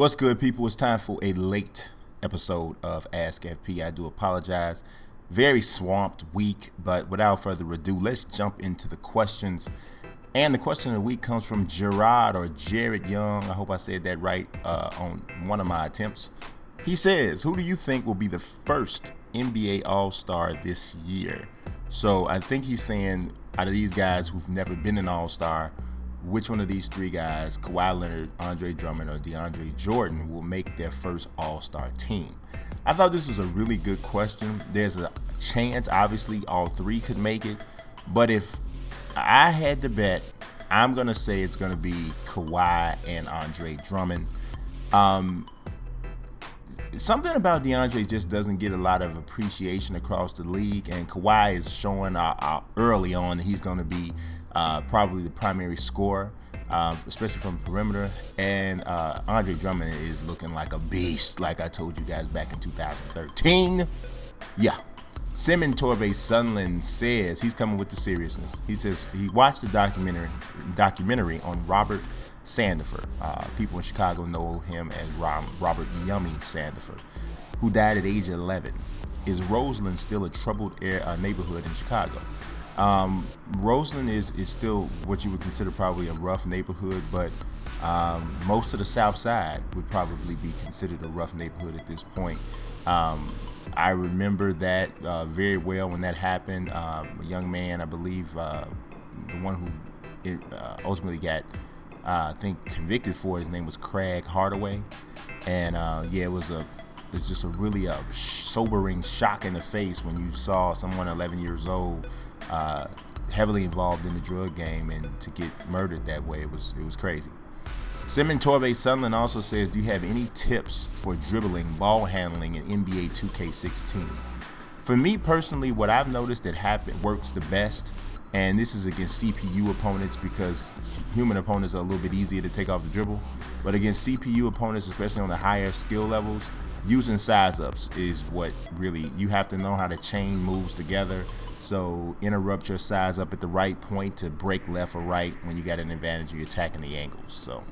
What's good, people? It's time for a late episode of Ask FP. I do apologize. Very swamped week, but without further ado, let's jump into the questions. And the question of the week comes from Gerard or Jared Young. I hope I said that right on one of my attempts. He says, who do you think will be the first NBA All-Star this year? So I think he's saying out of these guys who've never been an All-Star, which one of these three guys, Kawhi Leonard, Andre Drummond, or DeAndre Jordan, will make their first All-Star team? I thought this was a really good question. There's a chance, obviously, all three could make it. But if I had to bet, I'm going to say it's going to be Kawhi and Andre Drummond. Something about DeAndre just doesn't get a lot of appreciation across the league, and Kawhi is showing early on that he's going to be probably the primary scorer, especially from the perimeter. And Andre Drummond is looking like a beast, like I told you guys back in 2013. Yeah. Simon Torvey Sunland says he's coming with the seriousness. He says he watched the documentary on Robert Sandefur. People in Chicago know him as Robert Yummy Sandefur, who died at age 11. Is Roseland still a troubled neighborhood in Chicago? Roseland is still what you would consider probably a rough neighborhood, but most of the South Side would probably be considered a rough neighborhood at this point. I remember that very well when that happened. A young man, I believe, the one who ultimately got I think convicted for, his name was Craig Hardaway, and it's just a really sobering shock in the face when you saw someone 11 years old heavily involved in the drug game, and to get murdered that way, it was crazy. Simon Torvey Sunland also says, do you have any tips for dribbling, ball handling in NBA 2K16? For me personally, what I've noticed that works the best, and this is against CPU opponents because human opponents are a little bit easier to take off the dribble, but against CPU opponents, especially on the higher skill levels, using size-ups is what really, you have to know how to chain moves together. So interrupt your size up at the right point to break left or right when you got an advantage, you're attacking the angles. So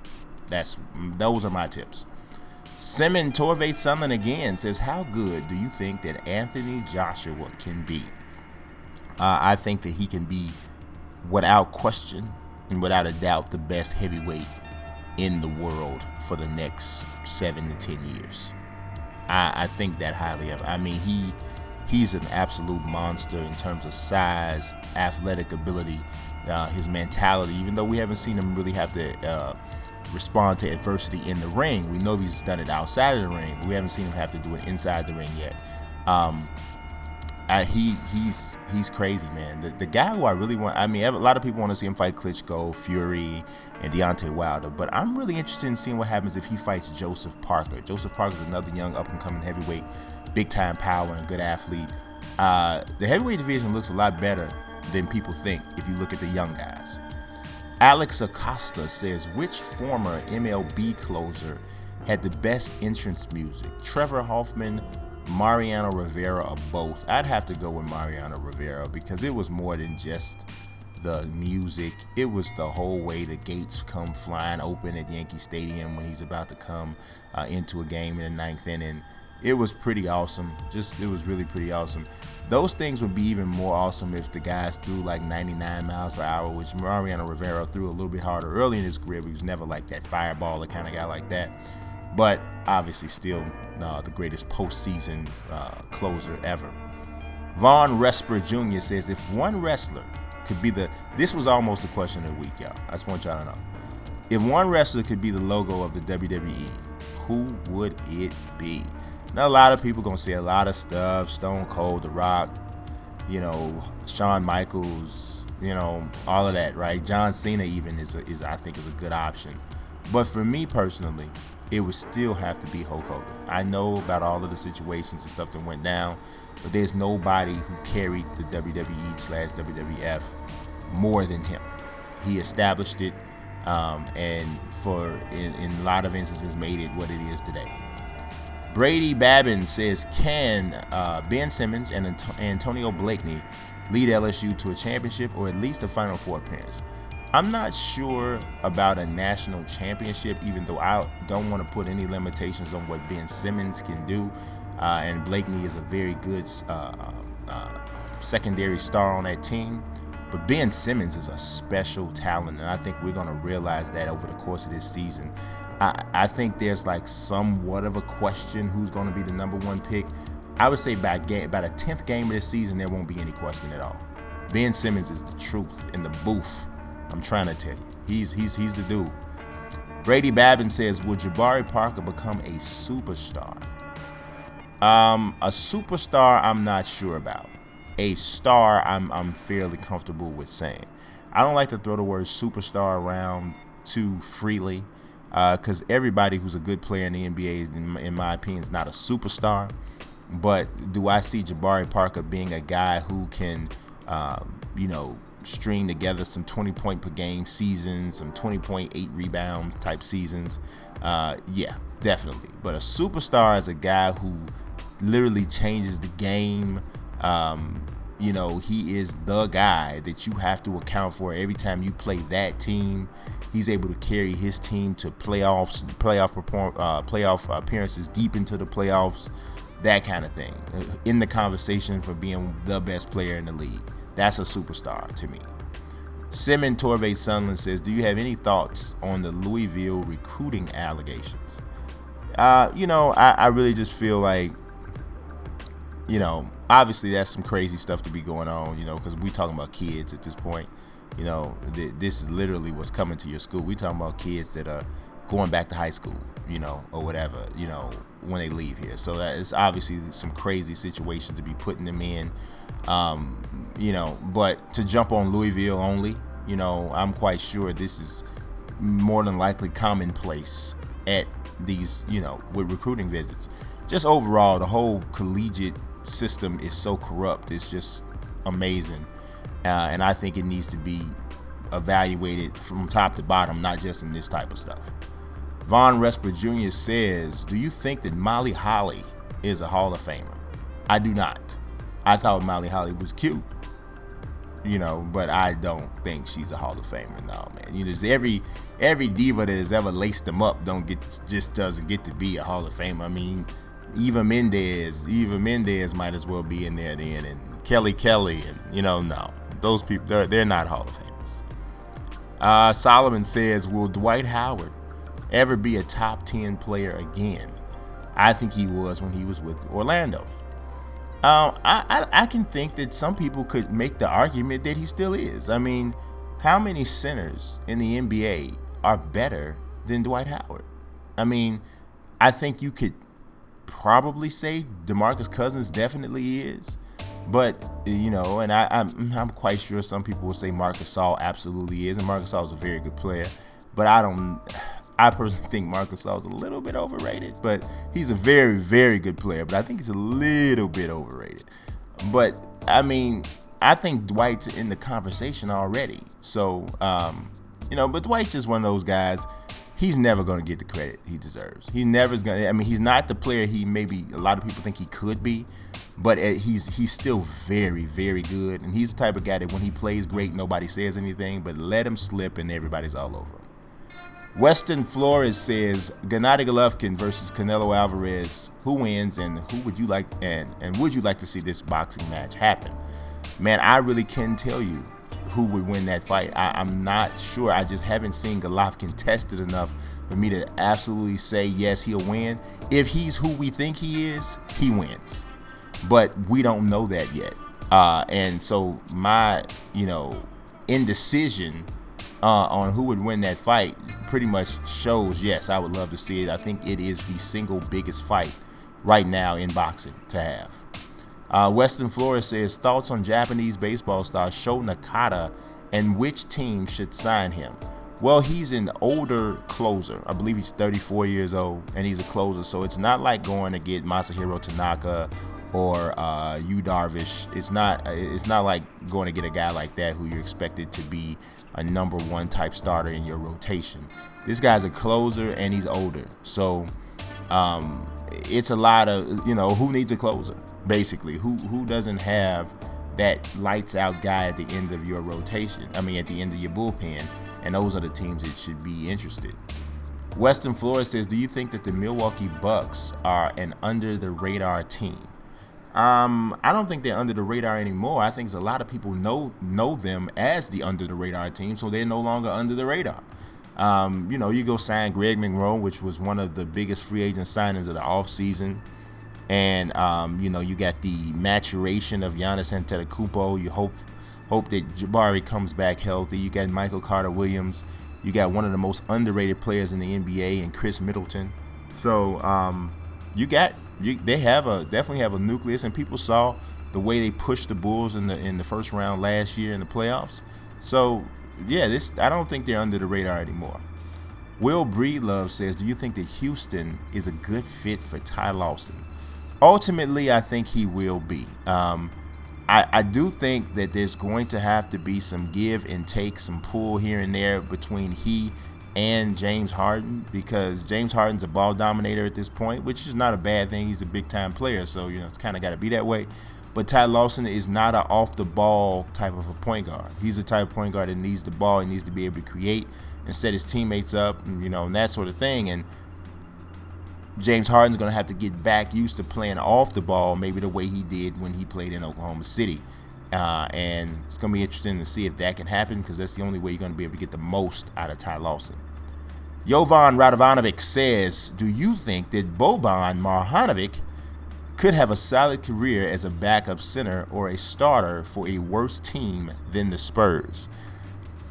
those are my tips. Simon Torvey Sunland again says, how good do you think that Anthony Joshua can be? I think that he can be, without question and without a doubt, the best heavyweight in the world for the next 7 to 10 years. I think that highly of. I mean, he's an absolute monster in terms of size, athletic ability, his mentality. Even though we haven't seen him really have to respond to adversity in the ring, we know he's done it outside of the ring. We haven't seen him have to do it inside the ring yet. He's crazy, man. The guy who I really want, I mean, a lot of people want to see him fight Klitschko, Fury, and Deontay Wilder, but I'm really interested in seeing what happens if he fights Joseph Parker. Joseph Parker is another young up-and-coming heavyweight, big-time power and good athlete. The heavyweight division looks a lot better than people think if you look at the young guys. Alex Acosta says, which former MLB closer had the best entrance music? Trevor Hoffman, Mariano Rivera, or both? I'd have to go with Mariano Rivera because it was more than just the music. It was the whole way the gates come flying open at Yankee Stadium when he's about to come into a game in the 9th inning. It was pretty awesome. It was really pretty awesome. Those things would be even more awesome if the guys threw like 99 miles per hour, which Mariano Rivera threw a little bit harder early in his career, but he was never like that fireballer kind of guy like that. But obviously still the greatest postseason closer ever. Vaughn Resper Jr. says, if one wrestler could be this was almost the question of the week, y'all. I just want y'all to know. If one wrestler could be the logo of the WWE, who would it be? Now, a lot of people going to say a lot of stuff. Stone Cold, The Rock, Shawn Michaels, all of that, right? John Cena even is I think is a good option. But for me personally, it would still have to be Hulk Hogan. I know about all of the situations and stuff that went down, but there's nobody who carried the WWE/WWF more than him. He established it, and in a lot of instances made it what it is today. Brady Babin says, can Ben Simmons and Antonio Blakeney lead LSU to a championship or at least a Final Four appearance? I'm not sure about a national championship, even though I don't want to put any limitations on what Ben Simmons can do. And Blakeney is a very good secondary star on that team. But Ben Simmons is a special talent, and I think we're going to realize that over the course of this season. I think there's like somewhat of a question who's going to be the number one pick. I would say by the 10th game of this season, there won't be any question at all. Ben Simmons is the truth in the booth. I'm trying to tell you. He's the dude. Brady Babin says, will Jabari Parker become a superstar? A superstar, I'm not sure about. A star, I'm fairly comfortable with saying. I don't like to throw the word superstar around too freely because everybody who's a good player in the NBA, in my opinion, is not a superstar. But do I see Jabari Parker being a guy who can, string together some 20-point per game seasons, some 20.8 rebounds type seasons? Yeah, definitely. But a superstar is a guy who literally changes the game. He is the guy that you have to account for every time you play that team. He's able to carry his team to playoff appearances deep into the playoffs, that kind of thing. In the conversation for being the best player in the league. That's a superstar to me. Simon Torvey Sunland says, do you have any thoughts on the Louisville recruiting allegations? I really just feel like, obviously that's some crazy stuff to be going on, because we talking about kids at this point. This is literally what's coming to your school. We talking about kids that are going back to high school, or whatever, when they leave here. So that is obviously some crazy situation to be putting them in. But to jump on Louisville only, I'm quite sure this is more than likely commonplace at these, with recruiting visits. Just overall, the whole collegiate system is so corrupt. It's just amazing. And I think it needs to be evaluated from top to bottom, not just in this type of stuff. Von Resper Jr. says, do you think that Molly Holly is a Hall of Famer? I do not. I thought Molly Holly was cute, but I don't think she's a Hall of Famer. No, man. Every diva that has ever laced them up doesn't get to be a Hall of Famer. I mean, Eva Mendes might as well be in there then, and Kelly, and no, those people they're not Hall of Famers. Solomon says, will Dwight Howard ever be a top 10 player again? I think he was when he was with Orlando. I can think that some people could make the argument that he still is. I mean, how many centers in the NBA are better than Dwight Howard? I mean, I think you could probably say DeMarcus Cousins definitely is. But, and I'm quite sure some people will say Marc Gasol absolutely is. And Marc Gasol is a very good player. But I personally think Marc Gasol is a little bit overrated, but he's a very, very good player. But I think he's a little bit overrated. But, I mean, I think Dwight's in the conversation already. So, but Dwight's just one of those guys. He's never going to get the credit he deserves. He's not the player he maybe a lot of people think he could be, but he's still very, very good. And he's the type of guy that when he plays great, nobody says anything, but let him slip and everybody's all over him. Weston Flores says, Gennady Golovkin versus Canelo Alvarez. Who wins, and who would you like and would you like to see this boxing match happen? Man, I really can't tell you who would win that fight. I'm not sure. I just haven't seen Golovkin tested enough for me to absolutely say yes, he'll win. If he's who we think he is, he wins. But we don't know that yet. And so my, indecision on who would win that fight pretty much shows, yes, I would love to see it. I think it is the single biggest fight right now in boxing to have. Weston Flores says, thoughts on Japanese baseball star Sho Nakata and which team should sign him? Well, he's an older closer. I believe he's 34 years old, and he's a closer. So it's not like going to get Masahiro Tanaka or Yu Darvish. It's not like going to get a guy like that who you're expected to be a number one type starter in your rotation. This guy's a closer, and he's older. So it's a lot of, who needs a closer? Basically, who doesn't have that lights out guy at the end of your rotation. I mean, at the end of your bullpen, and those are the teams that should be interested. Weston Flores says, do you think that the Milwaukee Bucks are an under-the-radar team? I don't think they're under the radar anymore. I think a lot of people know them as the under-the-radar team, so they're no longer under the radar. You go sign Greg Monroe, which was one of the biggest free agent signings of the offseason. And, you got the maturation of Giannis Antetokounmpo. You hope that Jabari comes back healthy. You got Michael Carter-Williams. You got one of the most underrated players in the NBA in Chris Middleton. So they definitely have a nucleus, and people saw the way they pushed the Bulls in the first round last year in the playoffs. So I don't think they're under the radar anymore. Will Breedlove says, do you think that Houston is a good fit for Ty Lawson? Ultimately, I think he will be. I do think that there's going to have to be some give and take, some pull here and there between he and James Harden, because James Harden's a ball dominator at this point, which is not a bad thing. He's a big-time player, so it's kind of got to be that way. But Ty Lawson is not an off-the-ball type of a point guard. He's a type of point guard that needs the ball. He needs to be able to create and set his teammates up, and that sort of thing. And James Harden's going to have to get back used to playing off the ball, maybe the way he did when he played in Oklahoma City. And it's going to be interesting to see if that can happen, because that's the only way you're going to be able to get the most out of Ty Lawson. Jovan Radovanovic says, do you think that Boban Marjanovic could have a solid career as a backup center or a starter for a worse team than the Spurs?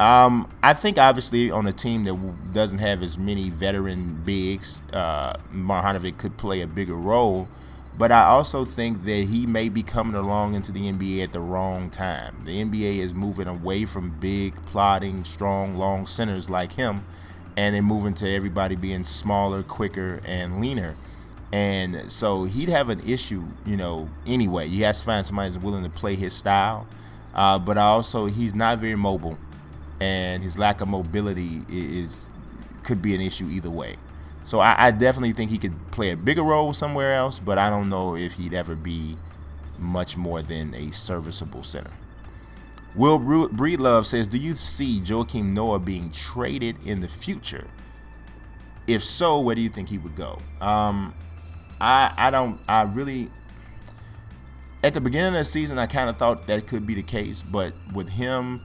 I think obviously on a team that doesn't have as many veteran bigs, Marjanovic could play a bigger role. But I also think that he may be coming along into the NBA at the wrong time. The NBA is moving away from big, plodding, strong, long centers like him, and they're moving to everybody being smaller, quicker, and leaner. And so he'd have an issue, anyway. He has to find somebody who's willing to play his style. But also, he's not very mobile, and his lack of mobility could be an issue either way. So I definitely think he could play a bigger role somewhere else, but I don't know if he'd ever be much more than a serviceable center. Will Breedlove says, do you see Joakim Noah being traded in the future? If so, where do you think he would go? I really, at the beginning of the season, I kind of thought that could be the case, but with him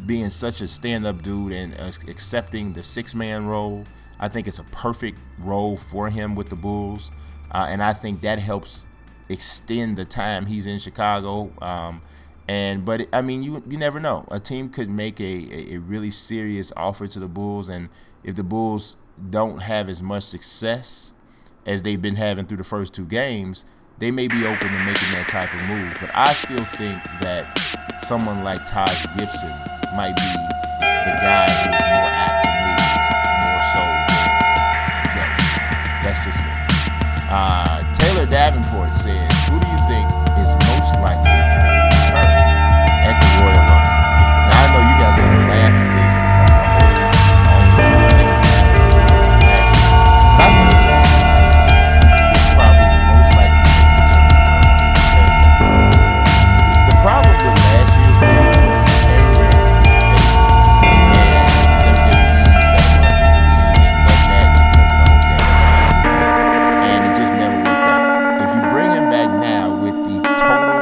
being such a stand-up dude and accepting the six-man role, I think it's a perfect role for him with the Bulls, and I think that helps extend the time he's in Chicago. But I mean, you never know. A team could make a really serious offer to the Bulls, and if the Bulls don't have as much success as they've been having through the first two games, they may be open to making that type of move. But I still think that someone like Taj Gibson might be the guy who is more apt to move more so than Joe. That's just me. Taylor Davenport says, who do you think is most likely to make a return at the Royal Rumble? Now, I know you guys are going to laugh at this because all the things that happened last year. But I think that Tennessee is probably the most likely to make a return to the Royal Rumble, because the problem with last year's thing was he came there to be a face, and WWE set him up to be anything but that because of the whole thing. And it just never worked out. If you bring him back now with the total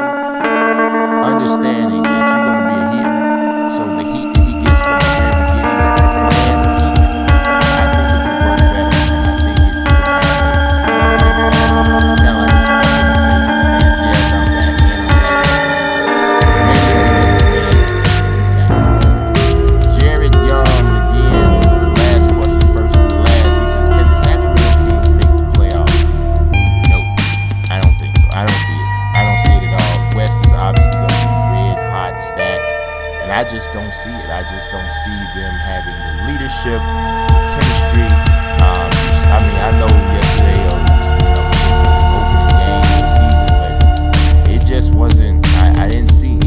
understanding that you're going to be a heel, so the heat that he gets from the very beginning is the command of heat, I think it could work better, and I think it could have a now I just stuck in the face of the fans. Yes, I'm back, and I'm back. Maybe he's back. Jared Young, again, the last question, first and the last. He says, can the Sacramento Kings make the playoffs? Nope, I don't think so. I don't see it. I don't see it at all. West is obviously going to be red hot, stacked, and I just don't see it. I just don't see them having the leadership, the chemistry. I mean, I know yesterday was just the opening game of the season, but it just wasn't. I didn't see